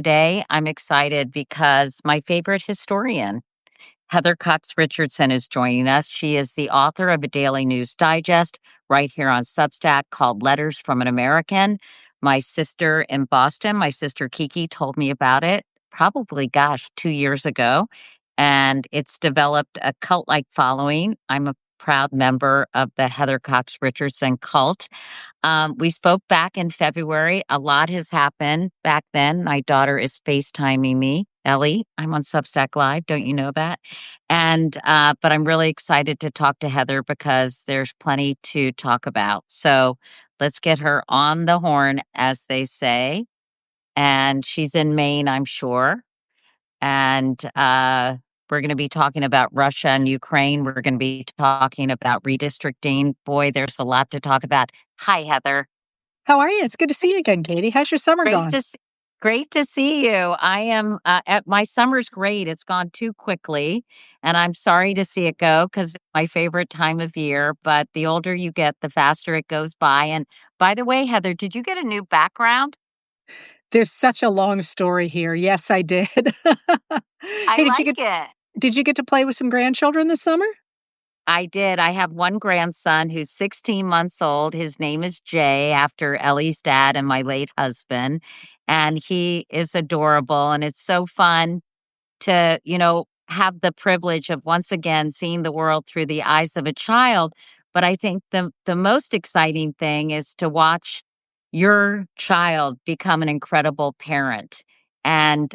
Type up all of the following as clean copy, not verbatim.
Today, I'm excited because my favorite historian, Heather Cox Richardson, is joining us. She is the author of a daily news digest right here on Substack called Letters from an American. My sister in Boston, my sister Kiki, told me about it probably, 2 years ago. And it's developed a cult like following. I'm a proud member of the Heather Cox Richardson cult. We spoke back in February. A lot has happened back then. My daughter is FaceTiming me. Ellie, I'm on Substack Live. Don't you know that? But I'm really excited to talk to Heather because there's plenty to talk about. So let's get her on the horn, as they say. And she's in Maine, I'm sure. And we're going to be talking about Russia and Ukraine. We're going to be talking about redistricting. Boy, there's a lot to talk about. Hi, Heather. How are you? It's good to see you again, Katie. How's your summer Great going? to see Great to see you. I am at my summer's great. It's gone too quickly, and I'm sorry to see it go because it's my favorite time of year. But the older you get, the faster it goes by. And by the way, Heather, did you get a new background? There's such a long story here. Yes, I did. I Hey, like it. did you get to play with some grandchildren this summer? I did. I have one grandson who's 16 months old. His name is Jay, after Ellie's dad and my late husband. And he is adorable. And it's so fun to, have the privilege of once again seeing the world through the eyes of a child. But I think the most exciting thing is to watch your child become an incredible parent. And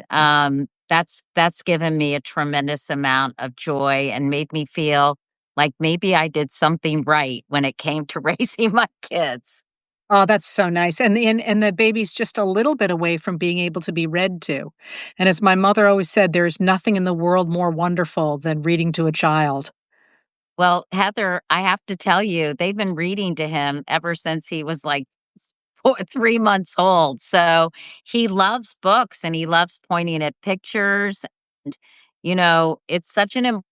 that's given me a tremendous amount of joy and made me feel like maybe I did something right when it came to raising my kids. Oh, that's so nice. And the baby's just a little bit away from being able to be read to. And as my mother always said, there's nothing in the world more wonderful than reading to a child. Well, Heather, I have to tell you, they've been reading to him ever since he was like 3 months old. So he loves books and he loves pointing at pictures. And, it's such an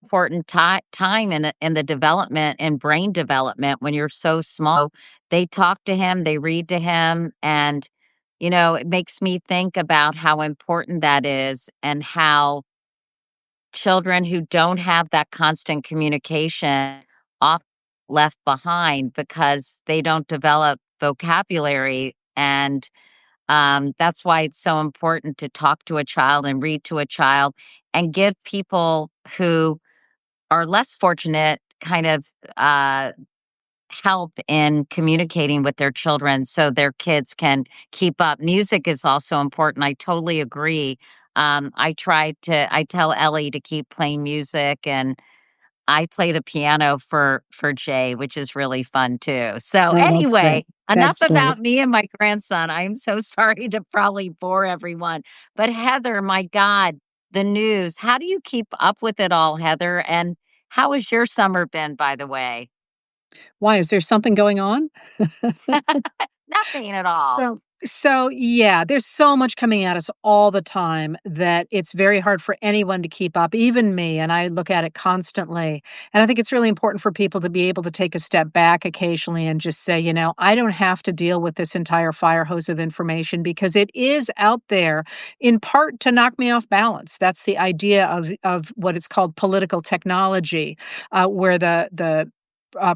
important time in the development and brain development when you're so small. They talk to him, they read to him. And, it makes me think about how important that is and how children who don't have that constant communication often left behind because they don't develop vocabulary. And that's why it's so important to talk to a child and read to a child and give people who are less fortunate kind of help in communicating with their children so their kids can keep up. Music is also important. I totally agree. I tell Ellie to keep playing music, and I play the piano for Jay, which is really fun too. So Oh, that's anyway, great. enough That's great. about me and my grandson. I'm so sorry to probably bore everyone. But Heather, my God, the news. How do you keep up with it all, Heather? And how has your summer been, by the way? Why, is there something going on? Nothing at all. So yeah, there's so much coming at us all the time that it's very hard for anyone to keep up, even me, and I look at it constantly. And I think it's really important for people to be able to take a step back occasionally and just say, I don't have to deal with this entire fire hose of information because it is out there in part to knock me off balance. That's the idea of what is called political technology, where the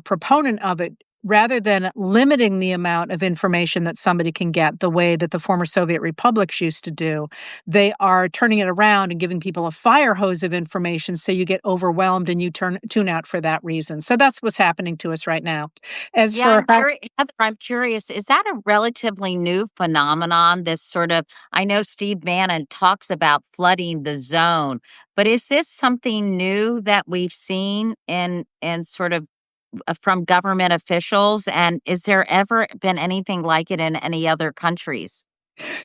proponent of it, rather than limiting the amount of information that somebody can get the way that the former Soviet republics used to do, they are turning it around and giving people a fire hose of information so you get overwhelmed and you tune out for that reason. So that's what's happening to us right now. As Yeah, for Heather, I'm curious, is that a relatively new phenomenon? This sort of, I know Steve Bannon talks about flooding the zone, but is this something new that we've seen in sort of from government officials? And is there ever been anything like it in any other countries?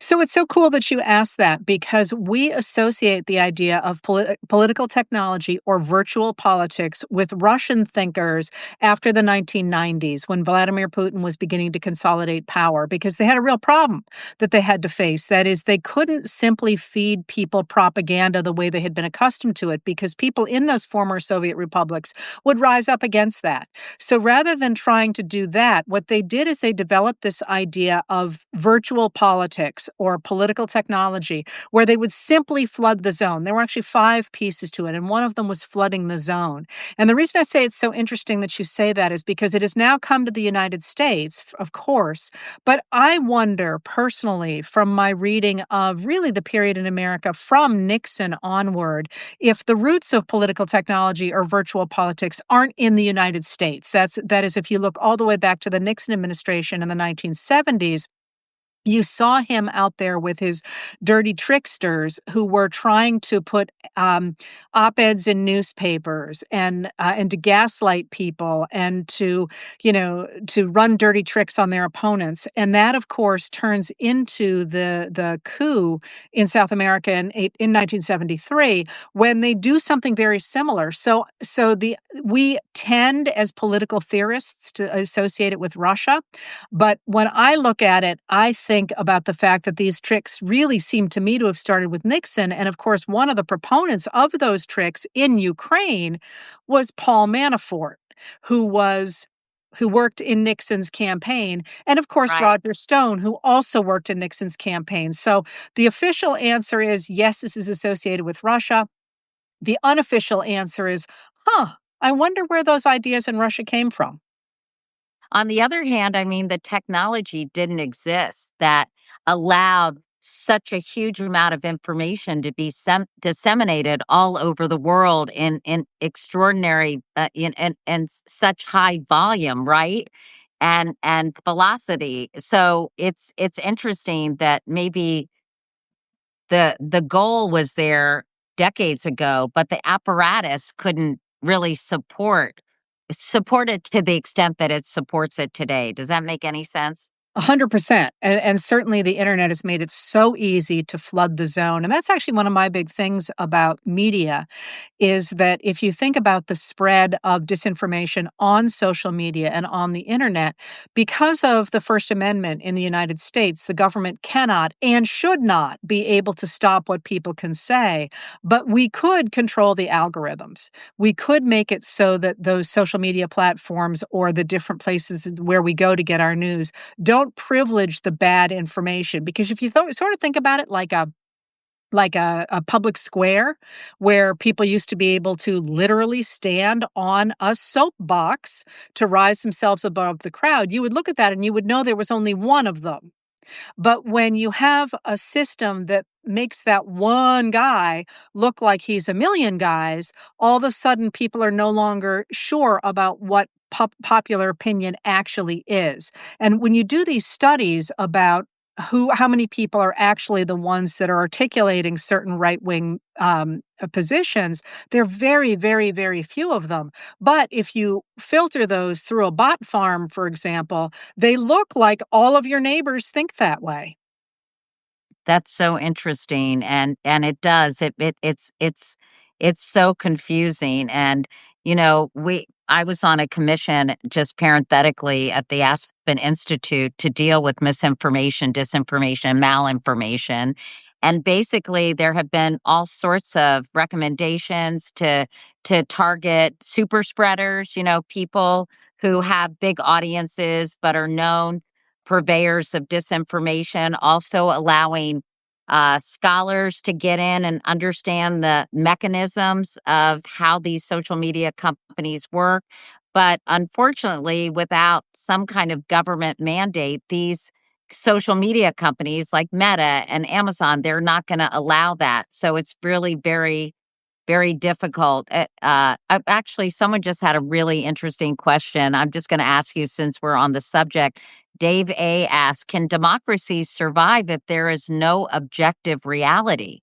So it's so cool that you asked that because we associate the idea of political technology or virtual politics with Russian thinkers after the 1990s when Vladimir Putin was beginning to consolidate power because they had a real problem that they had to face. That is, they couldn't simply feed people propaganda the way they had been accustomed to it because people in those former Soviet republics would rise up against that. So rather than trying to do that, what they did is they developed this idea of virtual politics politics or political technology where they would simply flood the zone. There were actually 5 pieces to it, and one of them was flooding the zone. And the reason I say it's so interesting that you say that is because it has now come to the United States, of course, but I wonder personally from my reading of really the period in America from Nixon onward, if the roots of political technology or virtual politics aren't in the United States. That is if you look all the way back to the Nixon administration in the 1970s, you saw him out there with his dirty tricksters who were trying to put op-eds in newspapers and to gaslight people and to run dirty tricks on their opponents. And that, of course, turns into the coup in South America in 1973 when they do something very similar. So we tend as political theorists to associate it with Russia, but when I look at it, I think about the fact that these tricks really seem to me to have started with Nixon. And of course, one of the proponents of those tricks in Ukraine was Paul Manafort, who was who worked in Nixon's campaign, and of course Right. Roger Stone, who also worked in Nixon's campaign. So the official answer is yes, this is associated with Russia. The unofficial answer is, I wonder where those ideas in Russia came from. On the other hand, I mean, the technology didn't exist that allowed such a huge amount of information to be disseminated all over the world in extraordinary in such high volume, right? And velocity. So it's interesting that maybe the goal was there decades ago, but the apparatus couldn't really support it to the extent that it supports it today. Does that make any sense? 100%. And certainly the internet has made it so easy to flood the zone. And that's actually one of my big things about media is that if you think about the spread of disinformation on social media and on the internet, because of the First Amendment in the United States, the government cannot and should not be able to stop what people can say. But we could control the algorithms. We could make it so that those social media platforms or the different places where we go to get our news don't privilege the bad information. Because if you sort of think about it like a public square where people used to be able to literally stand on a soapbox to rise themselves above the crowd, you would look at that and you would know there was only one of them. But when you have a system that makes that one guy look like he's a million guys, all of a sudden people are no longer sure about what popular opinion actually is. And when you do these studies about how many people are actually the ones that are articulating certain right-wing positions, there are very, very, very few of them. But if you filter those through a bot farm, for example, they look like all of your neighbors think that way. That's so interesting, and it does. It's so confusing, and, we I was on a commission just parenthetically at the Aspen Institute to deal with misinformation, disinformation, and malinformation, and basically, there have been all sorts of recommendations to target super spreaders, people who have big audiences but are known purveyors of disinformation, also allowing scholars to get in and understand the mechanisms of how these social media companies work. But unfortunately, without some kind of government mandate, these social media companies like Meta and Amazon, they're not going to allow that. So it's really very very difficult. Actually, someone just had a really interesting question. I'm just going to ask you since we're on the subject. Dave A asked, can democracies survive if there is no objective reality?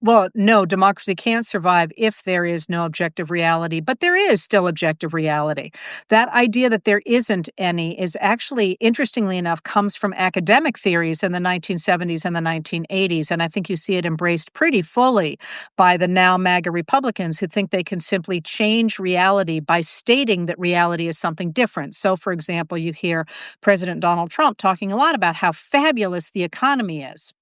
Well, no, democracy can't survive if there is no objective reality, but there is still objective reality. That idea that there isn't any is actually, interestingly enough, comes from academic theories in the 1970s and the 1980s. And I think you see it embraced pretty fully by the now MAGA Republicans who think they can simply change reality by stating that reality is something different. So, for example, you hear President Donald Trump talking a lot about how fabulous the economy is.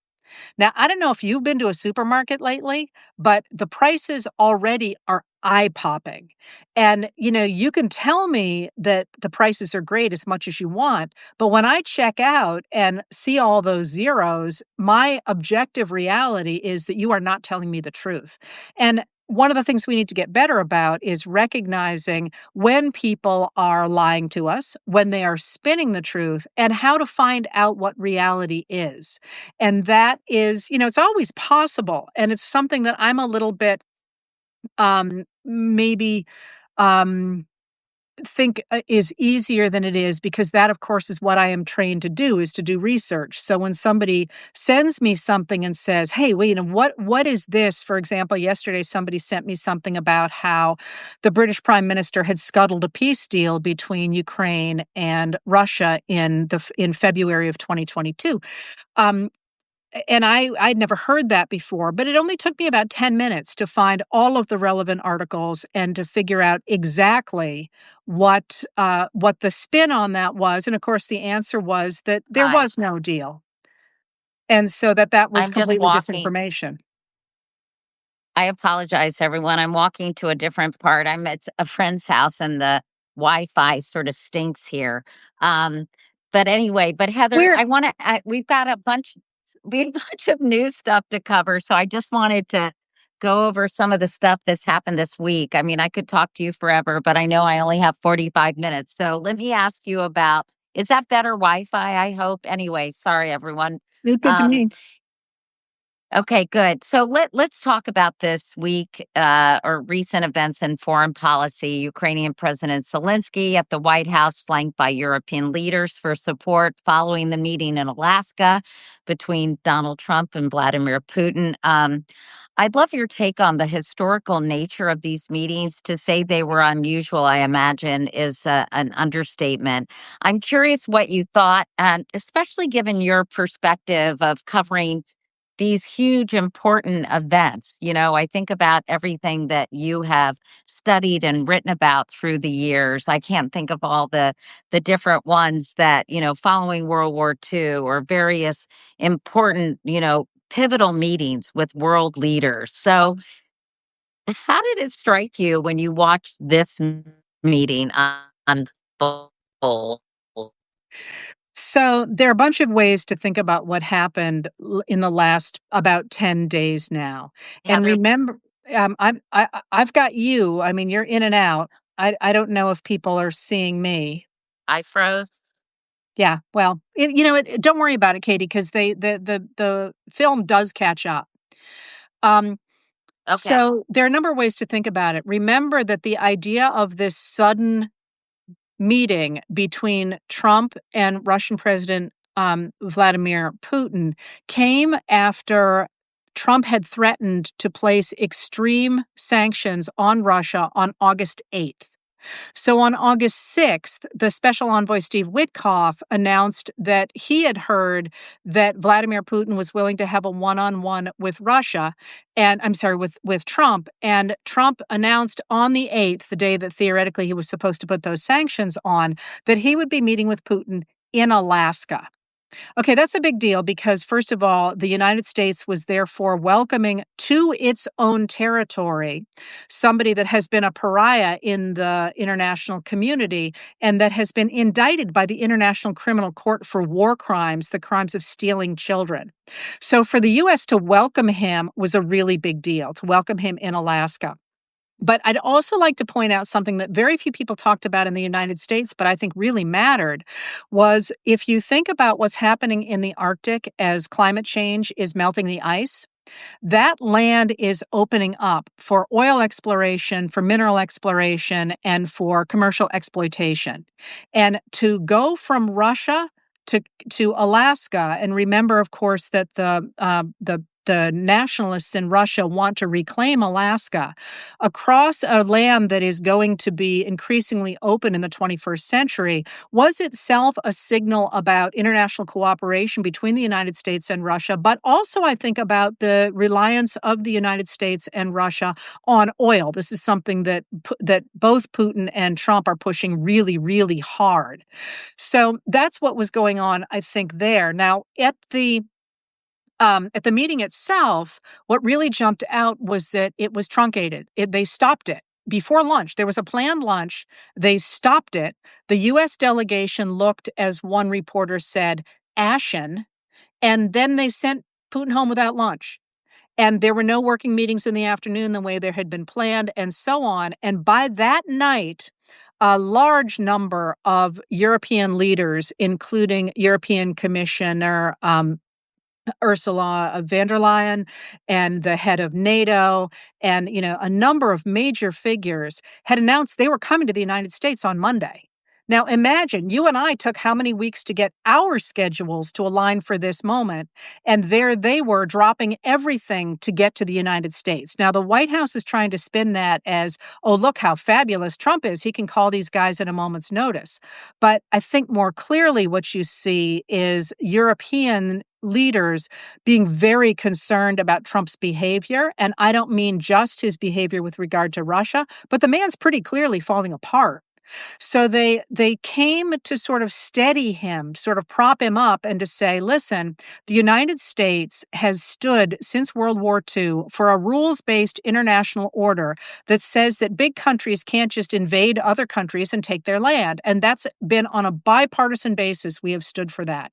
Now, I don't know if you've been to a supermarket lately, but the prices already are eye-popping. And, you can tell me that the prices are great as much as you want, but when I check out and see all those zeros, my objective reality is that you are not telling me the truth. And one of the things we need to get better about is recognizing when people are lying to us, when they are spinning the truth, and how to find out what reality is. And that is, it's always possible. And it's something that I'm a little bit maybe um think is easier than it is, because that of course is what I am trained to do, is to do research. So when somebody sends me something and says, "Hey, well, what is this?" For example, yesterday somebody sent me something about how the British Prime Minister had scuttled a peace deal between Ukraine and Russia in February of 2022. Um and I'd never heard that before, but it only took me about 10 minutes to find all of the relevant articles and to figure out exactly what the spin on that was, and of course, the answer was that there Hi. was no deal, and so that was I'm just completely walking. disinformation. I apologize, everyone. I'm walking to a different part. I'm at a friend's house and the Wi-Fi sort of stinks here. Um, but anyway, but Heather, Where I want to, we've got we have a bunch of new stuff to cover. So I just wanted to go over some of the stuff that's happened this week. I mean, I could talk to you forever, but I know I only have 45 minutes. So let me ask you about, is that better Wi-Fi? I hope. Anyway, sorry, everyone. Looked good to Um, me. Okay, good. So let's talk about this week or recent events in foreign policy. Ukrainian President Zelensky at the White House, flanked by European leaders for support following the meeting in Alaska between Donald Trump and Vladimir Putin. I'd love your take on the historical nature of these meetings. To say they were unusual, I imagine, is an understatement. I'm curious what you thought, and especially given your perspective of covering these huge important events. I think about everything that you have studied and written about through the years. I can't think of all the different ones that, following World War II or various important, pivotal meetings with world leaders. So, how did it strike you when you watched this meeting unfold? So there are a bunch of ways to think about what happened in the last about 10 days now. And Heather, remember, I've got you. I mean, you're in and out. I don't know if people are seeing me. I froze. Yeah, well, don't worry about it, Katie, because the film does catch up. Um, Okay. so there are a number of ways to think about it. Remember that the idea of this sudden meeting between Trump and Russian President Vladimir Putin came after Trump had threatened to place extreme sanctions on Russia on August 8th. So on August 6th, the special envoy Steve Witkoff announced that he had heard that Vladimir Putin was willing to have a one-on-one with Russia, and I'm sorry, with Trump. And Trump announced on the 8th, the day that theoretically he was supposed to put those sanctions on, that he would be meeting with Putin in Alaska. Okay, that's a big deal because, first of all, the United States was therefore welcoming to its own territory somebody that has been a pariah in the international community and that has been indicted by the International Criminal Court for war crimes, the crimes of stealing children. So for the U.S. to welcome him was a really big deal, to welcome him in Alaska. But I'd also like to point out something that very few people talked about in the United States, but I think really mattered, was if you think about what's happening in the Arctic as climate change is melting the ice, that land is opening up for oil exploration, for mineral exploration, and for commercial exploitation. And to go from Russia to Alaska, and remember, of course, that the nationalists in Russia want to reclaim Alaska across a land that is going to be increasingly open in the 21st century was itself a signal about international cooperation between the United States and Russia, but also I think about the reliance of the United States and Russia on oil. This is something that both Putin and Trump are pushing really, really hard. So that's what was going on, I think, there. Now, at the meeting itself, what really jumped out was that it was truncated. They stopped it. before lunch. There was a planned lunch. They stopped it. The US delegation looked, as one reporter said, ashen, and then they sent Putin home without lunch. And there were no working meetings in the afternoon the way there had been planned, and so on. And by that night, a large number of European leaders, including European Commissioner Ursula von der Leyen and the head of NATO and, a number of major figures had announced they were coming to the United States on Monday. Now imagine, you and I took how many weeks to get our schedules to align for this moment, and there they were dropping everything to get to the United States. Now the White House is trying to spin that as, oh, look how fabulous Trump is. He can call these guys at a moment's notice. But I think more clearly what you see is European leaders being very concerned about Trump's behavior. And I don't mean just his behavior with regard to Russia, but the man's pretty clearly falling apart. So they came to sort of steady him, sort of prop him up and to say, listen, the United States has stood since World War II for a rules-based international order that says that big countries can't just invade other countries and take their land. And that's been on a bipartisan basis. We have stood for that.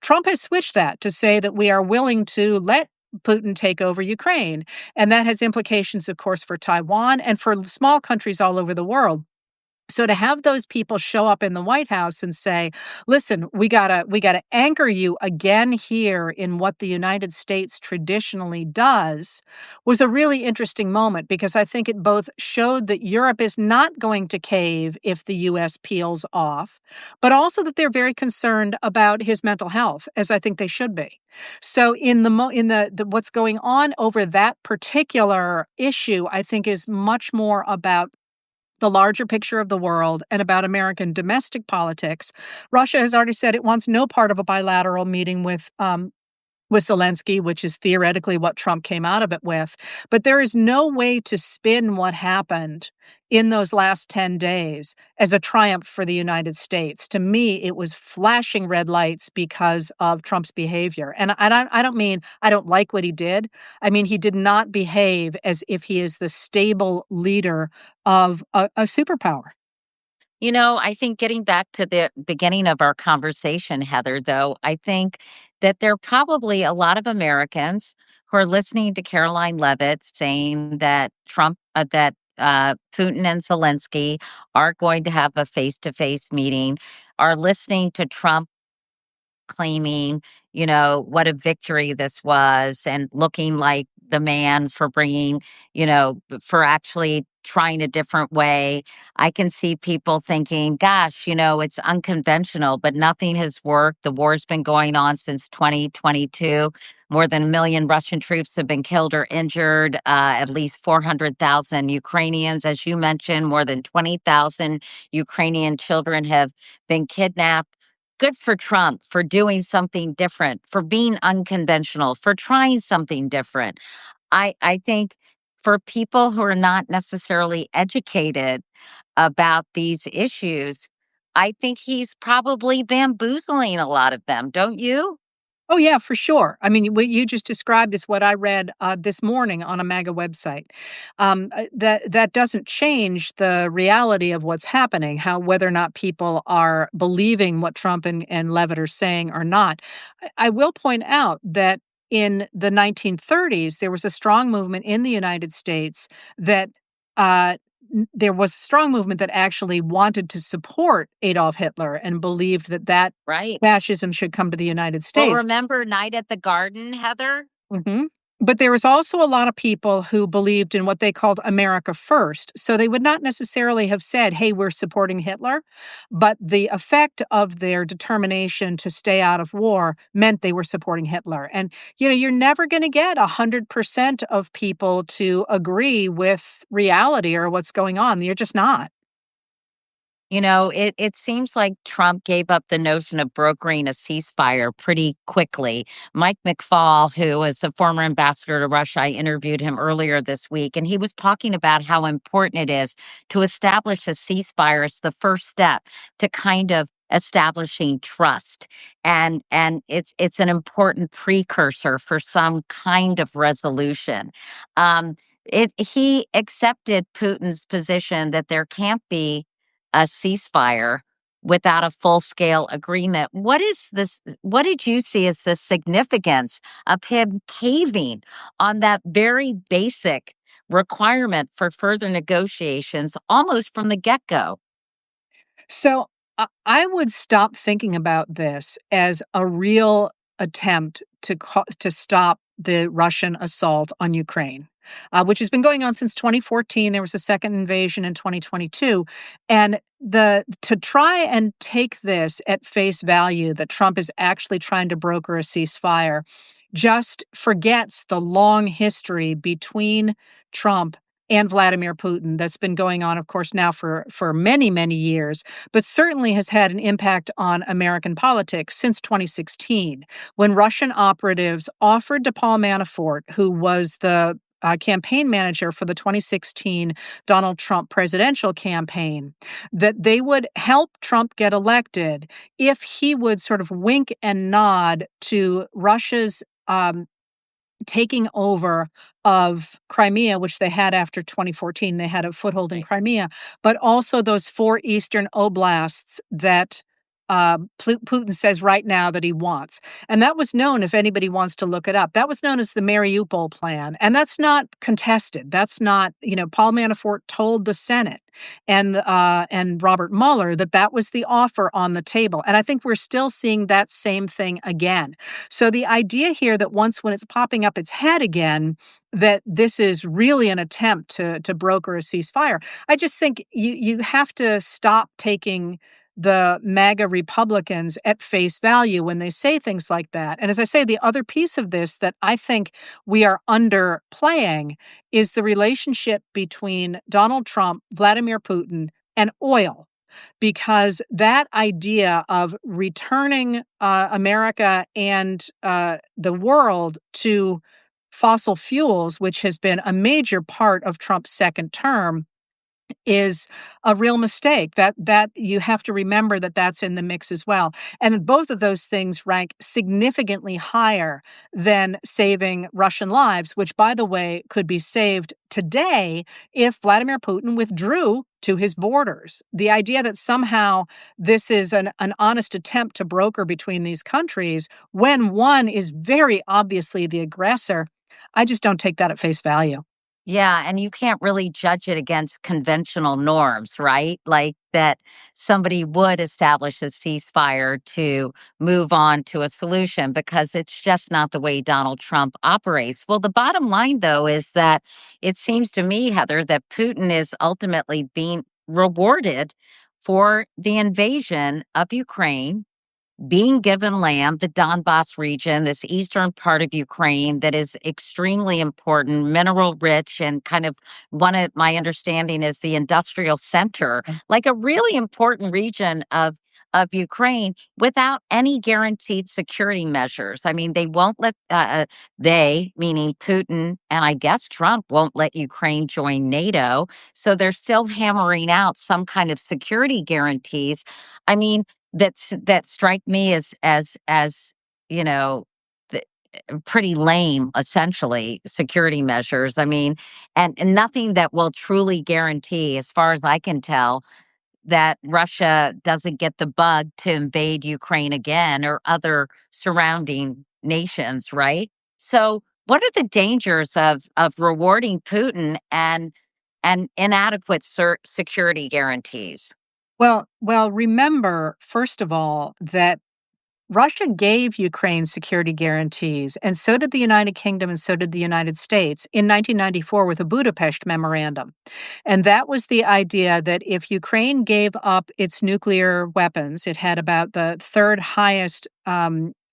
Trump has switched that to say that we are willing to let Putin take over Ukraine. And that has implications, of course, for Taiwan and for small countries all over the world. So to have those people show up in the White House and say, "Listen, we gotta anchor you again here in what the United States traditionally does," was a really interesting moment because I think it both showed that Europe is not going to cave if the US peels off, but also that they're very concerned about his mental health, as I think they should be. So in the what's going on over that particular issue, I think is much more about the larger picture of the world and about American domestic politics. Russia has already said it wants no part of a bilateral meeting with Zelensky, which is theoretically what Trump came out of it with. But there is no way to spin what happened in those last 10 days as a triumph for the United States. To me, it was flashing red lights because of Trump's behavior. And I don't mean I don't like what he did. I mean, he did not behave as if he is the stable leader of a superpower. I think getting back to the beginning of our conversation, Heather, though, I think that there are probably a lot of Americans who are listening to Caroline Levitt saying that Putin and Zelensky are going to have a face to face meeting, are listening to Trump claiming, what a victory this was and looking like the man for bringing, for actually trying a different way. I can see people thinking, gosh, it's unconventional, but nothing has worked. The war's been going on since 2022. More than a million Russian troops have been killed or injured, at least 400,000 Ukrainians. As you mentioned, more than 20,000 Ukrainian children have been kidnapped. Good for Trump for doing something different, for being unconventional, for trying something different. I think for people who are not necessarily educated about these issues, I think he's probably bamboozling a lot of them, don't you? Oh, yeah, for sure. I mean, what you just described is what I read this morning on a MAGA website. That doesn't change the reality of what's happening, how whether or not people are believing what Trump and Levitt are saying or not. I will point out that in the 1930s, there was a strong movement in the United States that uh, there was a strong movement that actually wanted to support Adolf Hitler and believed that Right. fascism should come to the United Well, States. remember Night at the Garden, Heather? Mhm. But there was also a lot of people who believed in what they called America first. So they would not necessarily have said, hey, we're supporting Hitler. But the effect of their determination to stay out of war meant they were supporting Hitler. And, you're never going to get 100% of people to agree with reality or what's going on. You're just not. It seems like Trump gave up the notion of brokering a ceasefire pretty quickly. Mike McFaul, who is a former ambassador to Russia, I interviewed him earlier this week, and he was talking about how important it is to establish a ceasefire as the first step to kind of establishing trust. And it's an important precursor for some kind of resolution. Um, he accepted Putin's position that there can't be a ceasefire without a full-scale agreement. What did you see as the significance of him caving on that very basic requirement for further negotiations almost from the get-go? So I would stop thinking about this as a real attempt to stop the Russian assault on Ukraine, which has been going on since 2014. There was a second invasion in 2022, and the to try and take this at face value that Trump is actually trying to broker a ceasefire just forgets the long history between Trump and Vladimir Putin that's been going on, of course, now for many, many years, but certainly has had an impact on American politics since 2016, when Russian operatives offered to Paul Manafort, who was the campaign manager for the 2016 Donald Trump presidential campaign, that they would help Trump get elected if he would sort of wink and nod to Russia's taking over of Crimea, which they had after 2014. They had a foothold in Right. Crimea, but also those four eastern oblasts that Putin says right now that he wants. And that was known, if anybody wants to look it up, that was known as the Mariupol Plan. And that's not contested. That's not, Paul Manafort told the Senate and Robert Mueller that that was the offer on the table. And I think we're still seeing that same thing again. So the idea here that once when it's popping up its head again, that this is really an attempt to broker a ceasefire. I just think you have to stop taking the MAGA Republicans at face value when they say things like that. And as I say, the other piece of this that I think we are underplaying is the relationship between Donald Trump, Vladimir Putin, and oil, because that idea of returning America and the world to fossil fuels, which has been a major part of Trump's second term, is a real mistake. That you have to remember that that's in the mix as well. And both of those things rank significantly higher than saving Russian lives, which, by the way, could be saved today if Vladimir Putin withdrew to his borders. The idea that somehow this is an honest attempt to broker between these countries when one is very obviously the aggressor, I just don't take that at face value. Yeah, and you can't really judge it against conventional norms, right? Like that somebody would establish a ceasefire to move on to a solution because it's just not the way Donald Trump operates. Well, the bottom line, though, is that it seems to me, Heather, that Putin is ultimately being rewarded for the invasion of Ukraine, being given land, the Donbass region, this eastern part of Ukraine that is extremely important, mineral rich, and kind of one of my understanding is the industrial center, like a really important region of Ukraine without any guaranteed security measures. I mean, they won't let they, meaning Putin and I guess Trump, won't let Ukraine join NATO. So they're still hammering out some kind of security guarantees. I mean, that strike me as you know the, pretty lame, essentially, security measures. I mean, and nothing that will truly guarantee, as far as I can tell, that Russia doesn't get the bug to invade Ukraine again or other surrounding nations, right? So what are the dangers of rewarding Putin and inadequate security guarantees? Well, remember, first of all, that Russia gave Ukraine security guarantees, and so did the United Kingdom and so did the United States in 1994 with the Budapest Memorandum. And that was the idea that if Ukraine gave up its nuclear weapons, it had about the third highest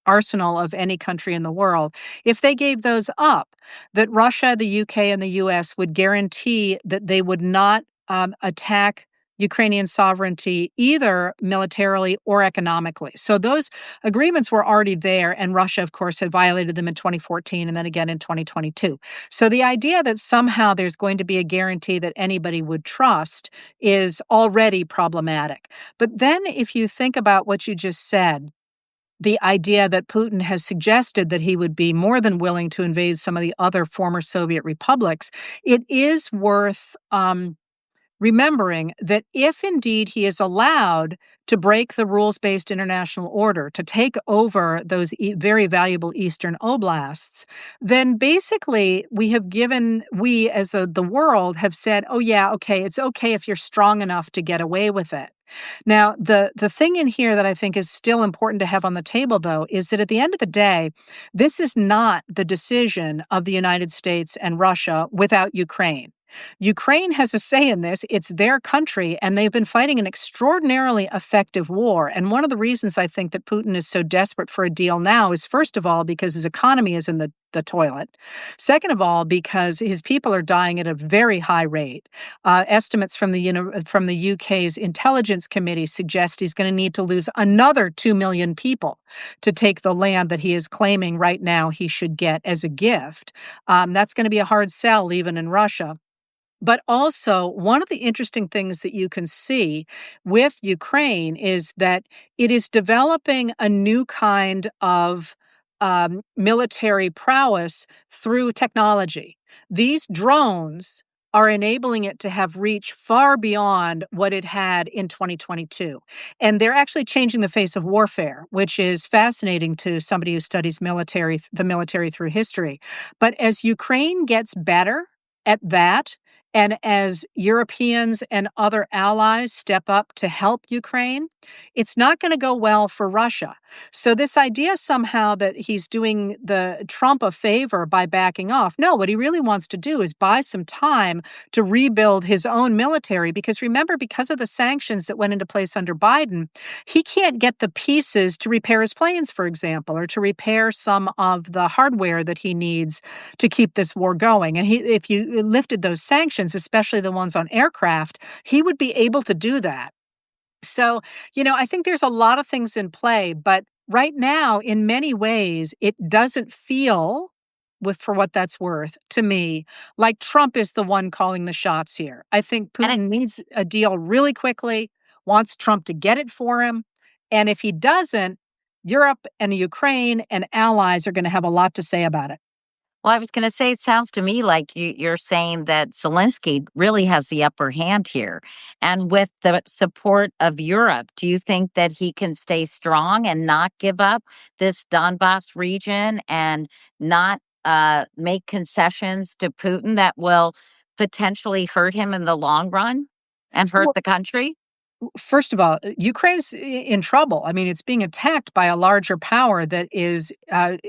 arsenal of any country in the world. If they gave those up, that Russia, the UK, and the US would guarantee that they would not attack Ukrainian sovereignty either militarily or economically. So those agreements were already there, and Russia, of course, had violated them in 2014 and then again in 2022. So the idea that somehow there's going to be a guarantee that anybody would trust is already problematic. But then if you think about what you just said, the idea that Putin has suggested that he would be more than willing to invade some of the other former Soviet republics, it is worth remembering that if indeed he is allowed to break the rules-based international order, to take over those very valuable eastern oblasts, then basically we as the world have said, oh yeah, okay, it's okay if you're strong enough to get away with it. Now, the thing in here that I think is still important to have on the table, though, is that at the end of the day, this is not the decision of the United States and Russia without Ukraine. Ukraine has a say in this. It's their country, and they've been fighting an extraordinarily effective war. And one of the reasons I think that Putin is so desperate for a deal now is, first of all, because his economy is in the toilet. Second of all, because his people are dying at a very high rate. Estimates from from the UK's intelligence committee suggest he's going to need to lose another 2 million people to take the land that he is claiming right now he should get as a gift. That's going to be a hard sell even in Russia. But also, one of the interesting things that you can see with Ukraine is that it is developing a new kind of military prowess through technology. These drones are enabling it to have reach far beyond what it had in 2022. And they're actually changing the face of warfare, which is fascinating to somebody who studies the military through history. But as Ukraine gets better at that, and as Europeans and other allies step up to help Ukraine, it's not going to go well for Russia. So, this idea somehow that he's doing the Trump a favor by backing off, no, what he really wants to do is buy some time to rebuild his own military. Because remember, because of the sanctions that went into place under Biden, he can't get the pieces to repair his planes, for example, or to repair some of the hardware that he needs to keep this war going. And if you lifted those sanctions, especially the ones on aircraft, he would be able to do that. So, I think there's a lot of things in play, but right now, in many ways, it doesn't feel, for what that's worth, to me, like Trump is the one calling the shots here. I think And it Putin needs a deal really quickly, wants Trump to get it for him. And if he doesn't, Europe and Ukraine and allies are going to have a lot to say about it. Well, I was gonna say, it sounds to me like you're saying that Zelensky really has the upper hand here. And with the support of Europe, do you think that he can stay strong and not give up this Donbass region and not make concessions to Putin that will potentially hurt him in the long run and hurt the country? First of all, Ukraine's in trouble. I mean, it's being attacked by a larger power that is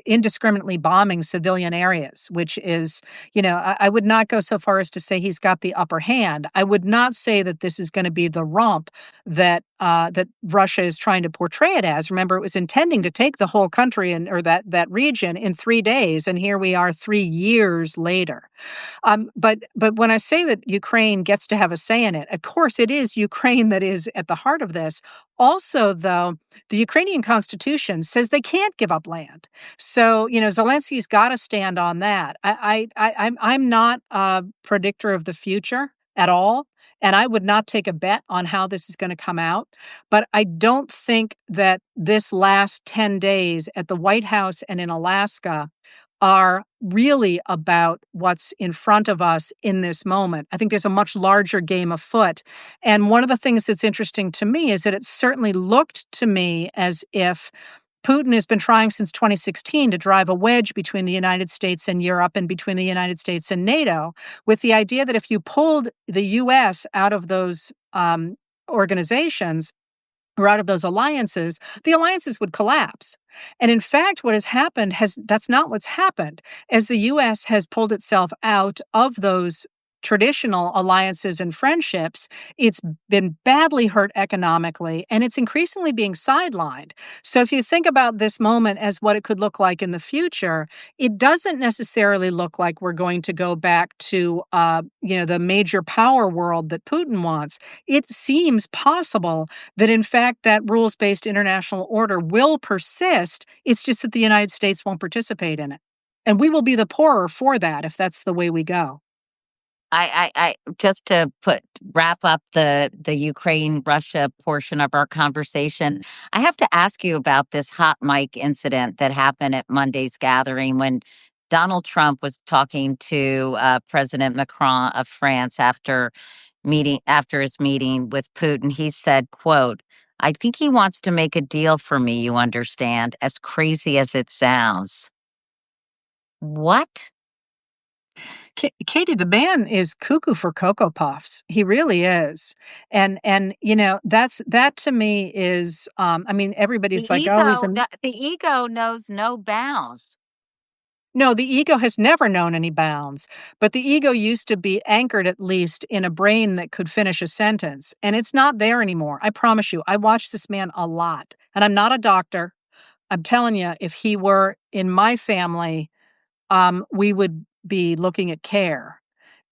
indiscriminately bombing civilian areas, which is, I would not go so far as to say he's got the upper hand. I would not say that this is going to be the romp that Russia is trying to portray it as. Remember, it was intending to take the whole country or that region in 3 days, and here we are 3 years later. But when I say that Ukraine gets to have a say in it, of course, it is Ukraine that is at the heart of this. Also, though, the Ukrainian constitution says they can't give up land. So, Zelensky's got to stand on that. I'm not a predictor of the future at all. And I would not take a bet on how this is going to come out. But I don't think that this last 10 days at the White House and in Alaska are really about what's in front of us in this moment. I think there's a much larger game afoot. And one of the things that's interesting to me is that it certainly looked to me as if Putin has been trying since 2016 to drive a wedge between the United States and Europe and between the United States and NATO, with the idea that if you pulled the US out of those organizations, or out of those alliances, the alliances would collapse. And in fact, what has happened that's not what's happened. As the US has pulled itself out of those traditional alliances and friendships, it's been badly hurt economically and it's increasingly being sidelined. So if you think about this moment as what it could look like in the future, it doesn't necessarily look like we're going to go back to the major power world that Putin wants. It seems possible that in fact that rules-based international order will persist. It's just that the United States won't participate in it. And we will be the poorer for that if that's the way we go. I just to wrap up the Ukraine Russia portion of our conversation, I have to ask you about this hot mic incident that happened at Monday's gathering when Donald Trump was talking to President Macron of France after his meeting with Putin. He said, "quote I think he wants to make a deal for me. You understand? As crazy as it sounds." What? Katie, the man is cuckoo for Cocoa Puffs. He really is. And that to me is, I mean, everybody's like, "Oh, he's a." The ego knows no bounds. No, the ego has never known any bounds, but the ego used to be anchored at least in a brain that could finish a sentence, and it's not there anymore. I promise you. I watch this man a lot, and I'm not a doctor. I'm telling you, if he were in my family, we would be looking at care.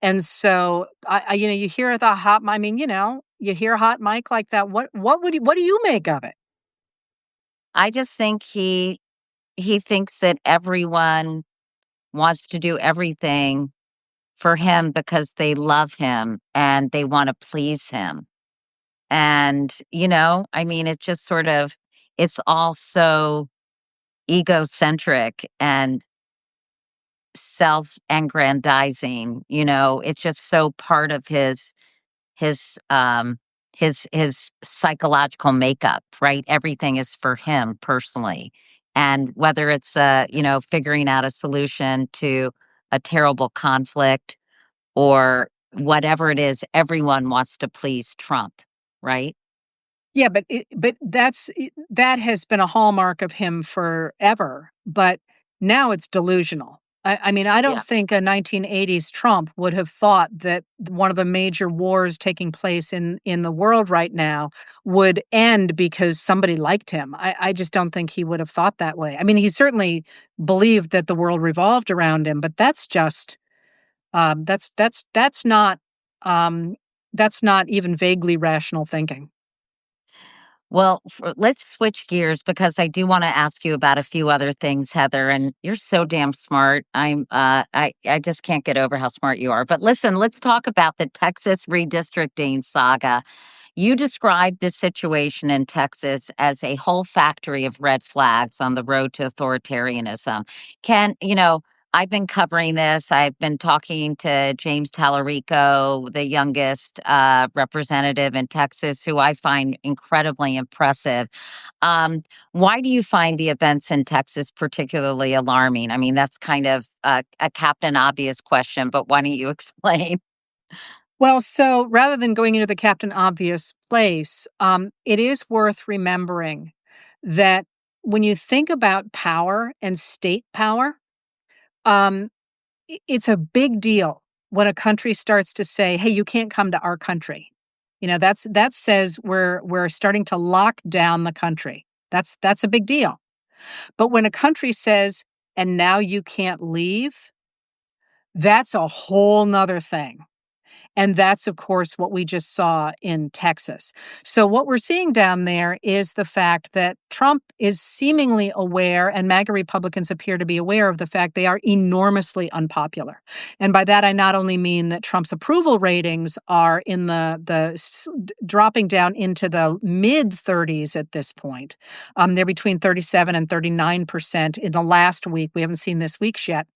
And so, you hear the hot. I mean, you hear a hot mic like that. What do you make of it? I just think he thinks that everyone wants to do everything for him because they love him and they want to please him. And, I mean, it's just sort of it's all so egocentric and self-aggrandizing, it's just so part of his his psychological makeup, right? Everything is for him personally. And whether it's figuring out a solution to a terrible conflict or whatever it is, everyone wants to please Trump, right? Yeah, that has been a hallmark of him forever, but now it's delusional. I mean, I don't Yeah. think a 1980s Trump would have thought that one of the major wars taking place in the world right now would end because somebody liked him. I just don't think he would have thought that way. I mean, he certainly believed that the world revolved around him, but that's just um, that's not even vaguely rational thinking. Well, let's switch gears because I do want to ask you about a few other things, Heather. And you're so damn smart. I just can't get over how smart you are. But listen, let's talk about the Texas redistricting saga. You described this situation in Texas as a whole factory of red flags on the road to authoritarianism. I've been covering this. I've been talking to James Tallarico, the youngest representative in Texas, who I find incredibly impressive. Um, why do you find the events in Texas particularly alarming? I mean, that's kind of a Captain Obvious question, but why don't you explain? Well, so rather than going into the Captain Obvious place, it is worth remembering that when you think about power and state power, um, it's a big deal when a country starts to say, "Hey, you can't come to our country." That says we're starting to lock down the country. That's a big deal. But when a country says, "And now you can't leave," that's a whole nother thing. And that's, of course, what we just saw in Texas. So, what we're seeing down there is the fact that Trump is seemingly aware, and MAGA Republicans appear to be aware of the fact they are enormously unpopular. And by that, I not only mean that Trump's approval ratings are in dropping down into the mid 30s at this point. They're between 37 and 39% in the last week. We haven't seen this week's yet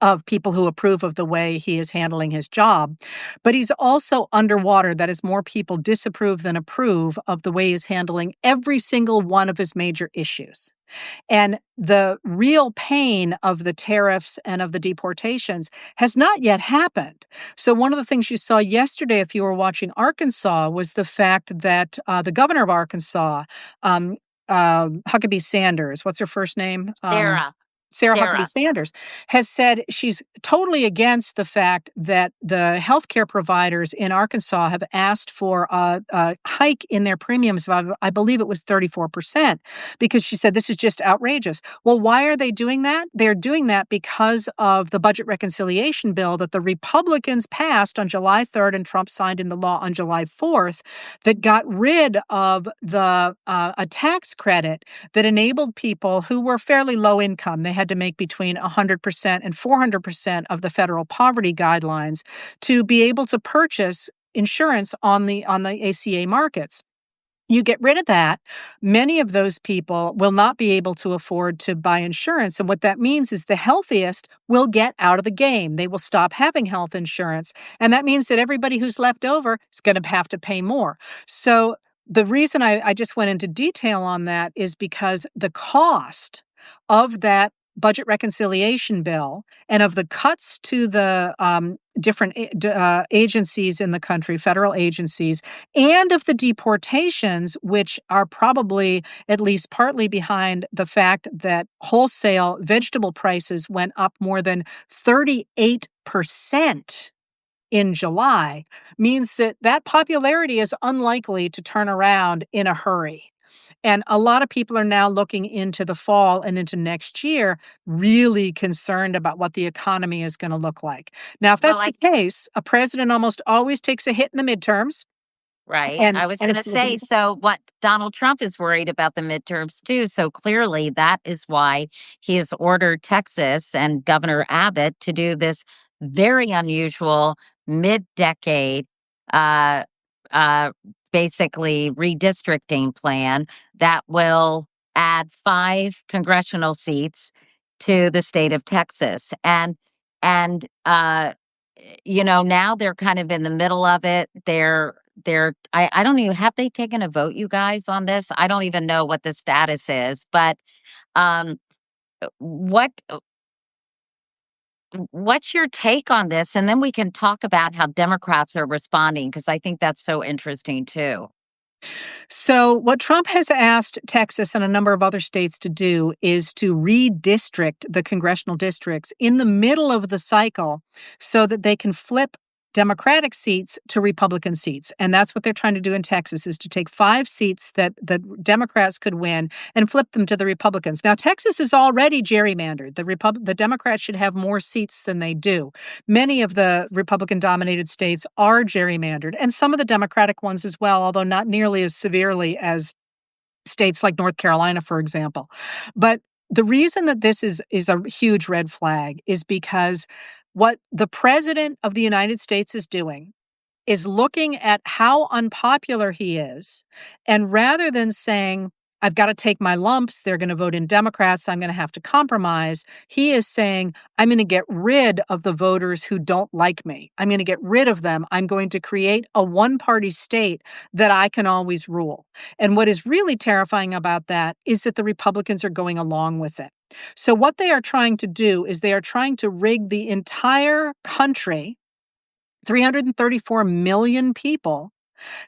of people who approve of the way he is handling his job. But he's also underwater. That is, more people disapprove than approve of the way he's handling every single one of his major issues. And the real pain of the tariffs and of the deportations has not yet happened. So, one of the things you saw yesterday, if you were watching Arkansas, was the fact that the governor of Arkansas, um, Huckabee Sanders, what's her first name? Sarah, Sarah Huckabee Sarah, Sanders has said she's totally against the fact that the healthcare providers in Arkansas have asked for a hike in their premiums of, I believe it was 34%, because she said this is just outrageous. Well, why are they doing that? They're doing that because of the budget reconciliation bill that the Republicans passed on July 3rd and Trump signed into law on July 4th that got rid of a tax credit that enabled people who were fairly low income. They had to make between 100% and 400% of the federal poverty guidelines to be able to purchase insurance on the ACA markets. You get rid of that, many of those people will not be able to afford to buy insurance. And what that means is the healthiest will get out of the game. They will stop having health insurance. And that means that everybody who's left over is going to have to pay more. So the reason I just went into detail on that is because the cost of that budget reconciliation bill and of the cuts to the different agencies in the country, federal agencies, and of the deportations, which are probably at least partly behind the fact that wholesale vegetable prices went up more than 38% in July, means that that popularity is unlikely to turn around in a hurry. And a lot of people are now looking into the fall and into next year, really concerned about what the economy is going to look like. Now, if Well, that's the case, a president almost always takes a hit in the midterms, right. and I was and gonna it's looking. say, so what Donald Trump is worried about the midterms too. So clearly that is why he has ordered Texas and Governor Abbott to do this very unusual mid-decade uh uh basically redistricting plan that will add 5 congressional seats to the state of Texas. And now they're kind of in the middle of it. I don't even, have they taken a vote, you guys, on this? I don't even know what the status is, but um what what's your take on this? And then we can talk about how Democrats are responding, because I think that's so interesting too. So, what Trump has asked Texas and a number of other states to do is to redistrict the congressional districts in the middle of the cycle so that they can flip Democratic seats to Republican seats. And that's what they're trying to do in Texas is to take 5 seats that the Democrats could win and flip them to the Republicans. Now, Texas is already gerrymandered. The Democrats should have more seats than they do. Many of the Republican dominated states are gerrymandered, and some of the Democratic ones as well, although not nearly as severely as states like North Carolina, for example. But the reason that this is a huge red flag is because what the president of the United States is doing is looking at how unpopular he is, and rather than saying, "I've gotta take my lumps, they're gonna vote in Democrats, I'm gonna have to compromise," he is saying, "I'm gonna get rid of the voters who don't like me. I'm gonna get rid of them. I'm going to create a one-party state that I can always rule." And what is really terrifying about that is that the Republicans are going along with it. So what they are trying to do is they are trying to rig the entire country, 334 million people,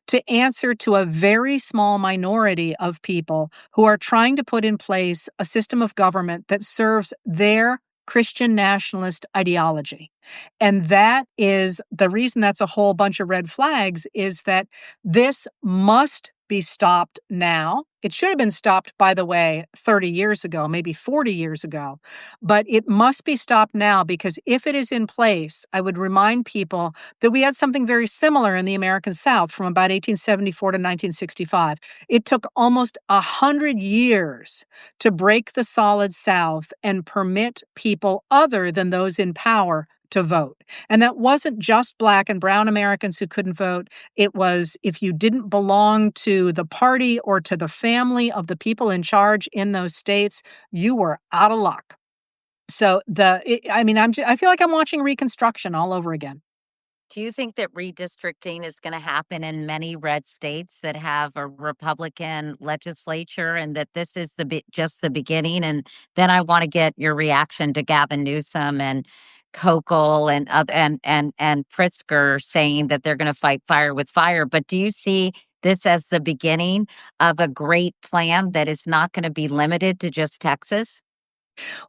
to answer to a very small minority of people who are trying to put in place a system of government that serves their Christian nationalist ideology. And that is the reason that's a whole bunch of red flags is that this must be stopped now. It should have been stopped, by the way, 30 years ago, maybe 40 years ago, but it must be stopped now because if it is in place, I would remind people that we had something very similar in the American South from about 1874 to 1965. It took almost 100 years to break the solid South and permit people other than those in power to vote. And that wasn't just Black and brown Americans who couldn't vote. It was if you didn't belong to the party or to the family of the people in charge in those states, you were out of luck. So I mean, I feel like I'm watching Reconstruction all over again. Do you think that redistricting is going to happen in many red states that have a Republican legislature, and that this is just the beginning? And then I want to get your reaction to Gavin Newsom and Hochul and and Pritzker saying that they're going to fight fire with fire. But do you see this as the beginning of a great plan that is not going to be limited to just Texas?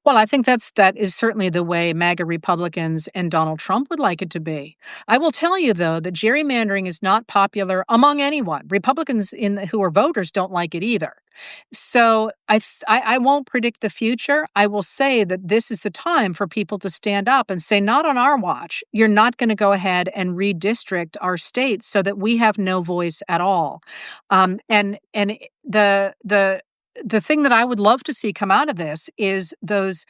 Well, I think that is certainly the way MAGA Republicans and Donald Trump would like it to be. I will tell you though that gerrymandering is not popular among anyone. Republicans who are voters don't like it either. So I won't predict the future. I will say that this is the time for people to stand up and say, not on our watch. You're not going to go ahead and redistrict our states so that we have no voice at all. And the thing that I would love to see come out of this is those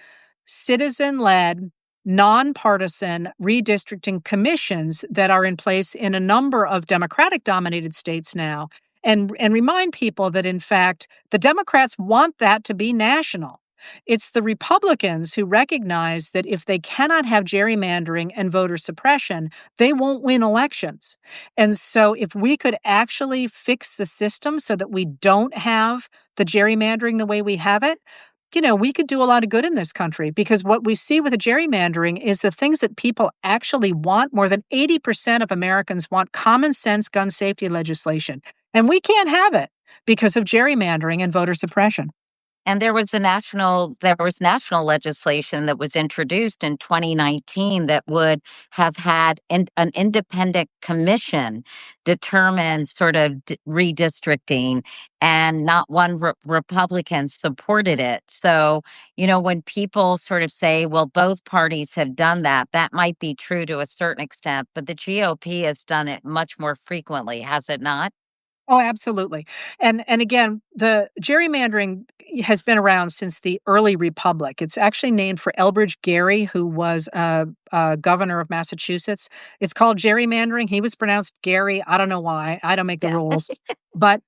citizen led, nonpartisan redistricting commissions that are in place in a number of Democratic dominated states now, and remind people that, in fact, the Democrats want that to be national. It's the Republicans who recognize that if they cannot have gerrymandering and voter suppression, they won't win elections. And so, if we could actually fix the system so that we don't have the gerrymandering the way we have it, we could do a lot of good in this country, because what we see with the gerrymandering is the things that people actually want. More than 80% of Americans want common sense gun safety legislation, and we can't have it because of gerrymandering and voter suppression. And there was national legislation that was introduced in 2019 that would have had an independent commission determine sort of redistricting, and not one Republican supported it. So, when people sort of say, well, both parties have done that, that might be true to a certain extent, but the GOP has done it much more frequently, has it not? Oh, absolutely. And again, the gerrymandering has been around since the early republic. It's actually named for Elbridge Gerry, who was a governor of Massachusetts. It's called gerrymandering. He was pronounced Gary. I don't know why. I don't make the Yeah. rules. But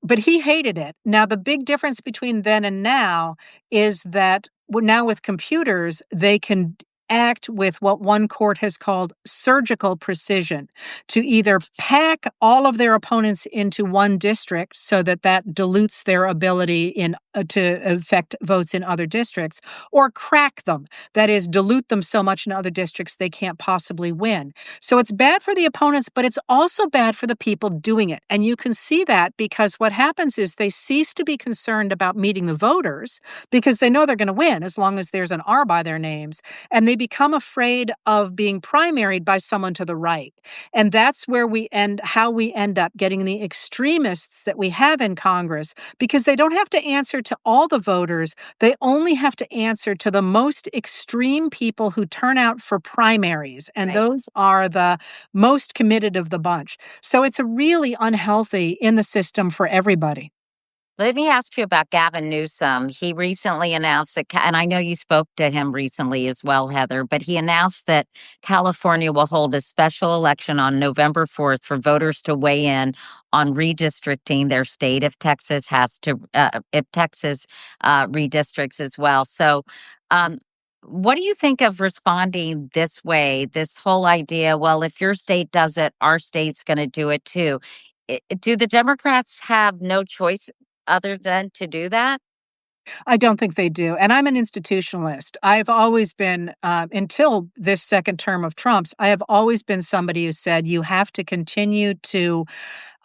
but he hated it. Now, the big difference between then and now is that now with computers, they can act with what one court has called surgical precision, to either pack all of their opponents into one district so that that dilutes their ability to affect votes in other districts, or crack them, that is, dilute them so much in other districts they can't possibly win. So it's bad for the opponents, but it's also bad for the people doing it. And you can see that because what happens is they cease to be concerned about meeting the voters, because they know they're going to win as long as there's an R by their names, and they become afraid of being primaried by someone to the right. And that's where how we end up getting the extremists that we have in Congress, because they don't have to answer to all the voters. They only have to answer to the most extreme people who turn out for primaries. And Right. those are the most committed of the bunch. So it's a really unhealthy in the system for everybody. Let me ask you about Gavin Newsom. He recently announced that, and I know you spoke to him recently as well, Heather, but he announced that California will hold a special election on November 4th for voters to weigh in on redistricting their state if Texas redistricts as well. So, um, what do you think of responding this way? This whole idea, well, if your state does it, our state's going to do it too. Do the Democrats have no choice other than to do that? I don't think they do. And I'm an institutionalist. I've always been, until this second term of Trump's, I have always been somebody who said you have to continue to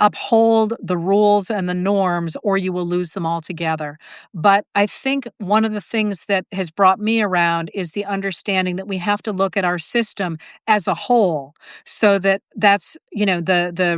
uphold the rules and the norms, or you will lose them altogether. But I think one of the things that has brought me around is the understanding that we have to look at our system as a whole. So the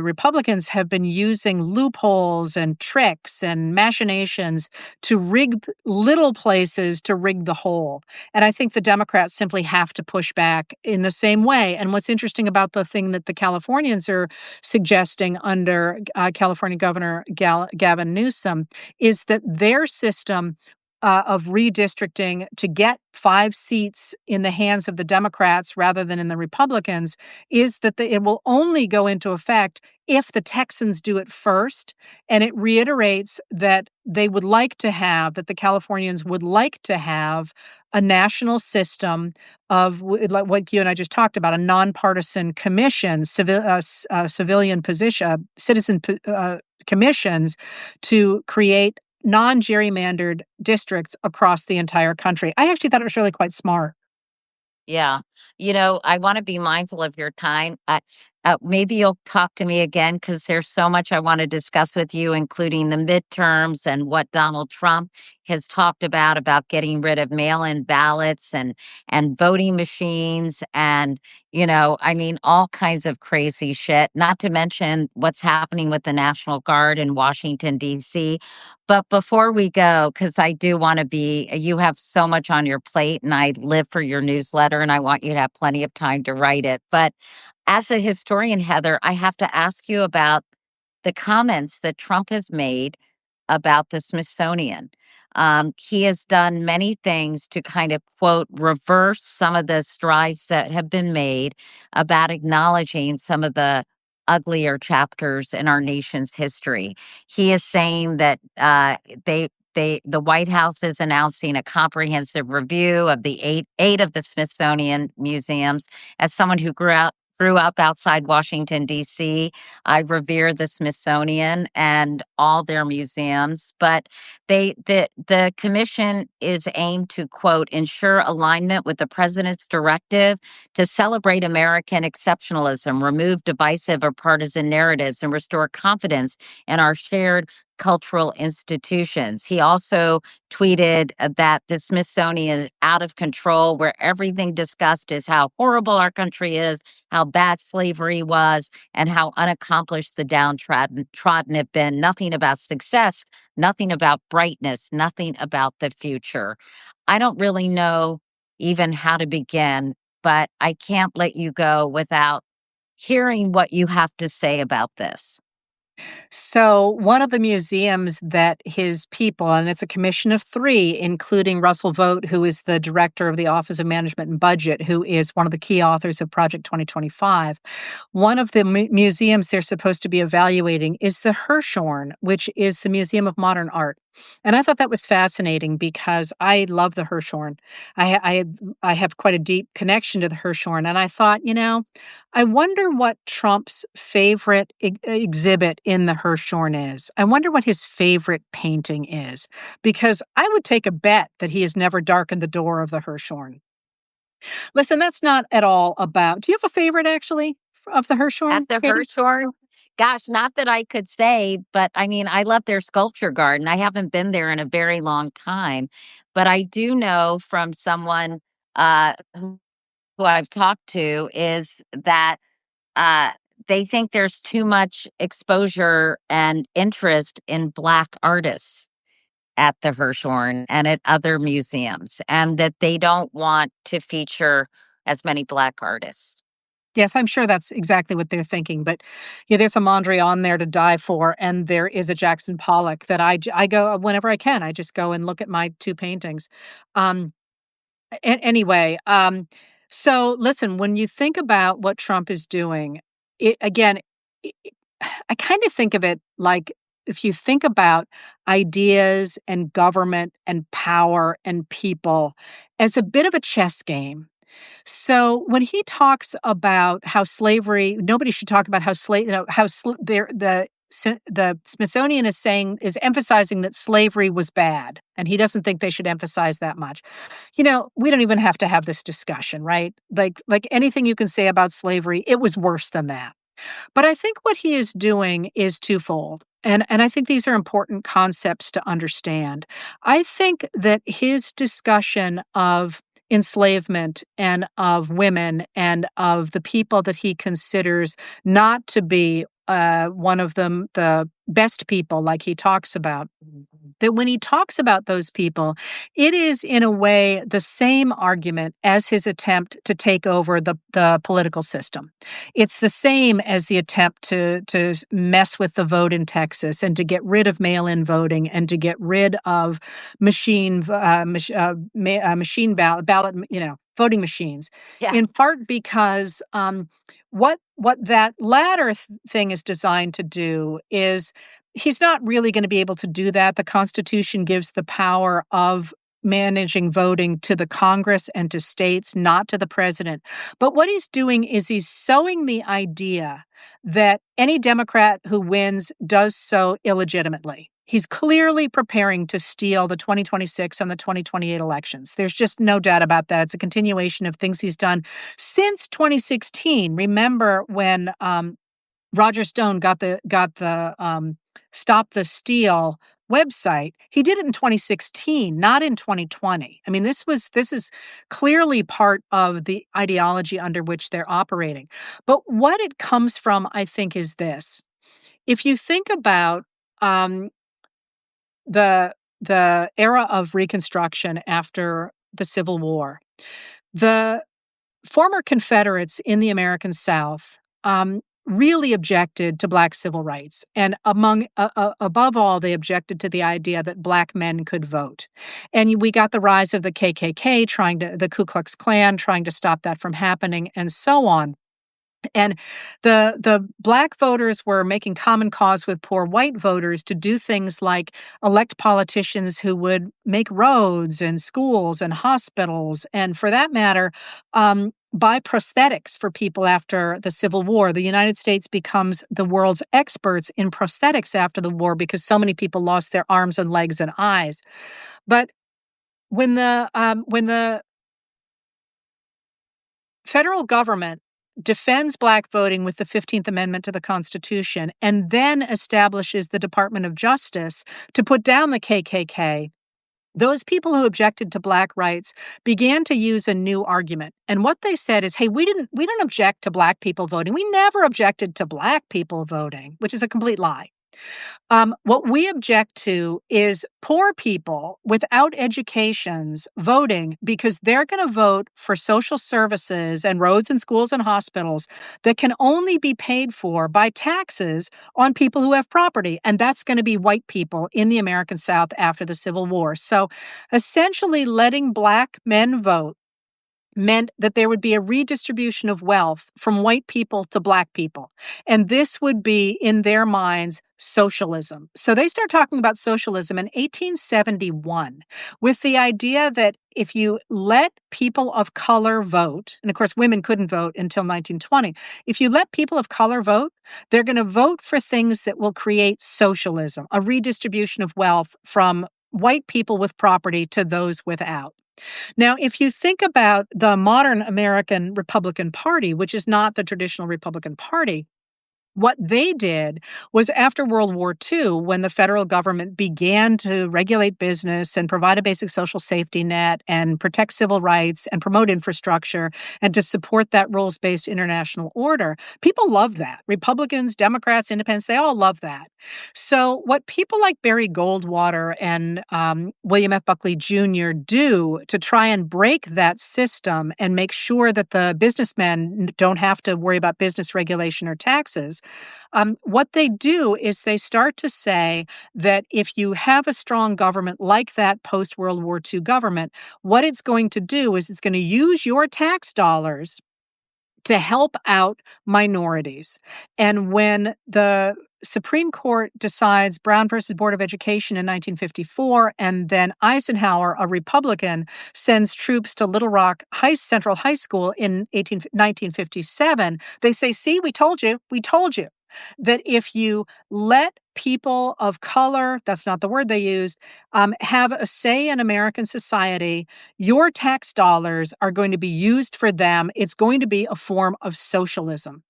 Republicans have been using loopholes and tricks and machinations to rig little places to rig the whole. And I think the Democrats simply have to push back in the same way. And what's interesting about the thing that the Californians are suggesting under California Governor Gavin Newsom is that their system of redistricting to get 5 seats in the hands of the Democrats rather than in the Republicans is that it will only go into effect if the Texans do it first. And it reiterates that that the Californians would like to have a national system of like what you and I just talked about, a nonpartisan commission, civilian position, commissions to create non-gerrymandered districts across the entire country. I actually thought it was really quite smart. Yeah. I want to be mindful of your time. Maybe you'll talk to me again because there's so much I want to discuss with you, including the midterms and what Donald Trump has talked about getting rid of mail-in ballots and voting machines, and I mean, all kinds of crazy shit. Not to mention what's happening with the National Guard in Washington D.C. But before we go, because I do want to you have so much on your plate, and I live for your newsletter, and I want you to have plenty of time to write it. But as a historian, Heather, I have to ask you about the comments that Trump has made about the Smithsonian. He has done many things to kind of, quote, reverse some of the strides that have been made about acknowledging some of the uglier chapters in our nation's history. He is saying that the White House is announcing a comprehensive review of the eight of the Smithsonian museums. As someone who grew up outside Washington D.C., I revere the Smithsonian and all their museums, but the commission is aimed to, quote, ensure alignment with the president's directive to celebrate American exceptionalism, remove divisive or partisan narratives, and restore confidence in our shared cultural institutions. He also tweeted that the Smithsonian is out of control, where everything discussed is how horrible our country is, how bad slavery was, and how unaccomplished the downtrodden have been. Nothing about success, nothing about brightness, nothing about the future. I don't really know even how to begin, but I can't let you go without hearing what you have to say about this. So, one of the museums that his people, and it's a commission of three, including Russell Vogt, who is the director of the Office of Management and Budget, who is one of the key authors of Project 2025. One of the museums they're supposed to be evaluating is the Hirshhorn, which is the Museum of Modern Art. And I thought that was fascinating because I love the Hirshhorn. I have quite a deep connection to the Hirshhorn, and I thought, I wonder what Trump's favorite exhibit in the Hirshhorn is. I wonder what his favorite painting is, because I would take a bet that he has never darkened the door of the Hirshhorn. Listen, that's not at all about. Do you have a favorite actually of the At Hirshhorn, the Katie? Hirshhorn? Gosh, not that I could say, but I mean, I love their sculpture garden. I haven't been there in a very long time, but I do know from someone who I've talked to is that uh, they think there's too much exposure and interest in Black artists at the Hirshhorn and at other museums, and that they don't want to feature as many Black artists. Yes, I'm sure that's exactly what they're thinking. But yeah, there's a Mondrian there to die for, and there is a Jackson Pollock that I go whenever I can. I just go and look at my two paintings. Um, anyway, so listen, when you think about what Trump is doing, it again, I kind of think of it like if you think about ideas and government and power and people as a bit of a chess game. So when he talks about how slavery, nobody should talk about how the Smithsonian is emphasizing that slavery was bad, and he doesn't think they should emphasize that much. We don't even have to have this discussion, right? Like anything you can say about slavery, it was worse than that. But I think what he is doing is twofold. And I think these are important concepts to understand. I think that his discussion of enslavement and of women and of the people that he considers not to be one of the best people, like he talks about, that when he talks about those people, it is in a way the same argument as his attempt to take over the political system. It's the same as the attempt to mess with the vote in Texas and to get rid of mail-in voting and to get rid of machine ballot, voting machines. Yeah. In part because what that latter thing is designed to do is he's not really going to be able to do that. The Constitution gives the power of managing voting to the Congress and to states, not to the president. But what he's doing is he's sowing the idea that any Democrat who wins does so illegitimately. He's clearly preparing to steal the 2026 and the 2028 elections. There's just no doubt about that. It's a continuation of things he's done since 2016. Remember when Roger Stone got the Stop the Steal website. He did it in 2016, not in 2020. I mean, this is clearly part of the ideology under which they're operating. But what it comes from, I think, is this. If you think about um, the era of Reconstruction after the Civil War, the former Confederates in the American South really objected to Black civil rights. And above all, they objected to the idea that Black men could vote. And we got the rise of the KKK, the Ku Klux Klan, trying to stop that from happening, and so on. And the Black voters were making common cause with poor white voters to do things like elect politicians who would make roads and schools and hospitals, and for that matter, buy prosthetics for people after the Civil War. The United States becomes the world's experts in prosthetics after the war because so many people lost their arms and legs and eyes. But when the federal government defends Black voting with the 15th Amendment to the Constitution and then establishes the Department of Justice to put down the KKK, those people who objected to Black rights began to use a new argument. And what they said is, hey, we don't object to Black people voting. We never objected to Black people voting, which is a complete lie. What we object to is poor people without educations voting because they're going to vote for social services and roads and schools and hospitals that can only be paid for by taxes on people who have property. And that's going to be white people in the American South after the Civil War. So essentially, letting Black men vote meant that there would be a redistribution of wealth from white people to Black people. And this would be, in their minds, socialism. So they start talking about socialism in 1871 with the idea that if you let people of color vote, and of course, women couldn't vote until 1920, if you let people of color vote, they're going to vote for things that will create socialism, a redistribution of wealth from white people with property to those without. Now, if you think about the modern American Republican Party, which is not the traditional Republican Party, what they did was after World War II, when the federal government began to regulate business and provide a basic social safety net and protect civil rights and promote infrastructure and to support that rules-based international order, people love that. Republicans, Democrats, Independents, they all love that. So what people like Barry Goldwater and William F. Buckley Jr. do to try and break that system and make sure that the businessmen don't have to worry about business regulation or taxes, what they do is they start to say that if you have a strong government like that post-World War II government, what it's going to do is it's going to use your tax dollars to help out minorities. And when the Supreme Court decides Brown versus Board of Education in 1954, and then Eisenhower, a Republican, sends troops to Little Rock Central High School in 1957, they say, see, we told you that if you let people of color, that's not the word they used, have a say in American society, your tax dollars are going to be used for them. It's going to be a form of socialism.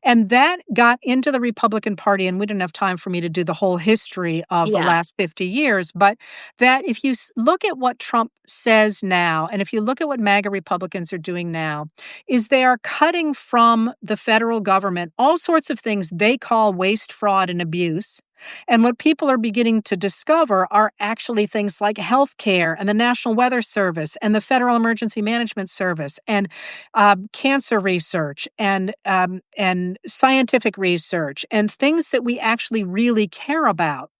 And that got into the Republican Party, and we didn't have time for me to do the whole history of the Yeah. last 50 years, but that if you look at what Trump says now, and if you look at what MAGA Republicans are doing now, is they are cutting from the federal government all sorts of things they call waste, fraud, and abuse. And what people are beginning to discover are actually things like healthcare and the National Weather Service and the Federal Emergency Management Service and cancer research and scientific research and things that we actually really care about.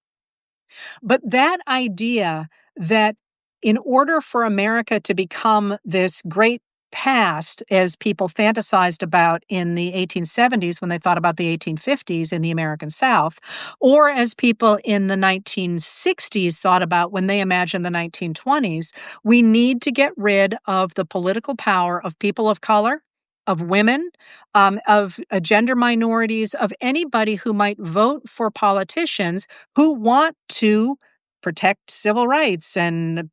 But that idea that in order for America to become this great past, as people fantasized about in the 1870s when they thought about the 1850s in the American South, or as people in the 1960s thought about when they imagined the 1920s, we need to get rid of the political power of people of color, of women, of gender minorities, of anybody who might vote for politicians who want to protect civil rights and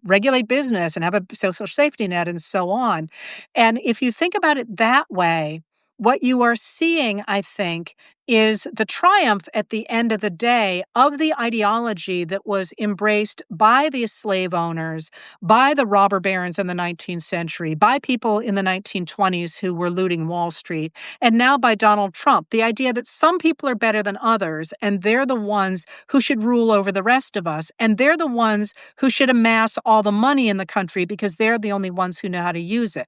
regulate business and have a social safety net and so on. And if you think about it that way, what you are seeing, I think, is the triumph at the end of the day of the ideology that was embraced by the slave owners, by the robber barons in the 19th century, by people in the 1920s who were looting Wall Street, and now by Donald Trump. The idea that some people are better than others, and they're the ones who should rule over the rest of us, and they're the ones who should amass all the money in the country because they're the only ones who know how to use it.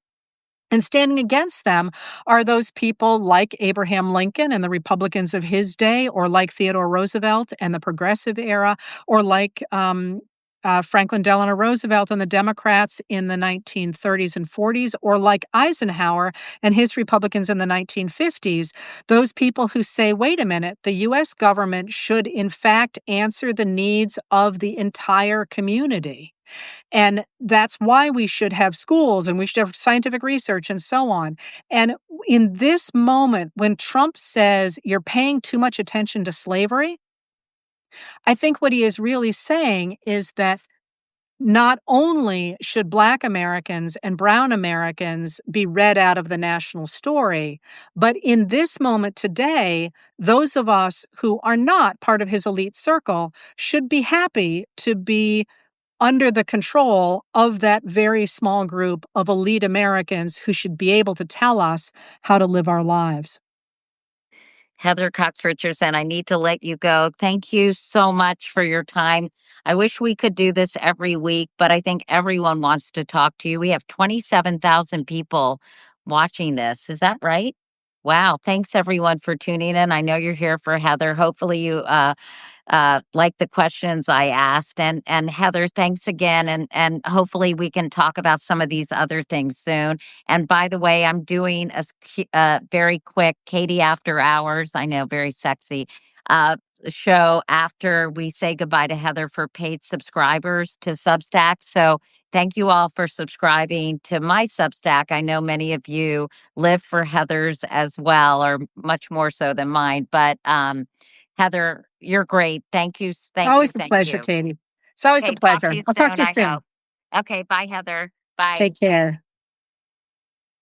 And standing against them are those people like Abraham Lincoln and the Republicans of his day, or like Theodore Roosevelt and the Progressive era, or like Franklin Delano Roosevelt and the Democrats in the 1930s and 40s, or like Eisenhower and his Republicans in the 1950s. Those people who say, wait a minute, the US government should in fact answer the needs of the entire community. And that's why we should have schools and we should have scientific research and so on. And in this moment, when Trump says you're paying too much attention to slavery, I think what he is really saying is that not only should Black Americans and Brown Americans be read out of the national story, but in this moment today, those of us who are not part of his elite circle should be happy to be under the control of that very small group of elite Americans who should be able to tell us how to live our lives. Heather Cox Richardson, I need to let you go. Thank you so much for your time. I wish we could do this every week, but I think everyone wants to talk to you. We have 27,000 people watching this. Is that right? Wow. Thanks everyone for tuning in. I know you're here for Heather. Hopefully you like the questions I asked. And Heather, thanks again. And hopefully we can talk about some of these other things soon. And by the way, I'm doing a very quick Katie After Hours. I know, very sexy. Uh, Show after we say goodbye to Heather for paid subscribers to Substack. So thank you all for subscribing to my Substack. I know many of you live for Heather's as well, or much more so than mine. But Heather, you're great. Thank you. Thank you. Always a Thank pleasure, you. Katie. It's always a Okay, talk to pleasure. you I'll talk soon, to you I hope. soon. Okay, bye, Heather. Bye. Take care.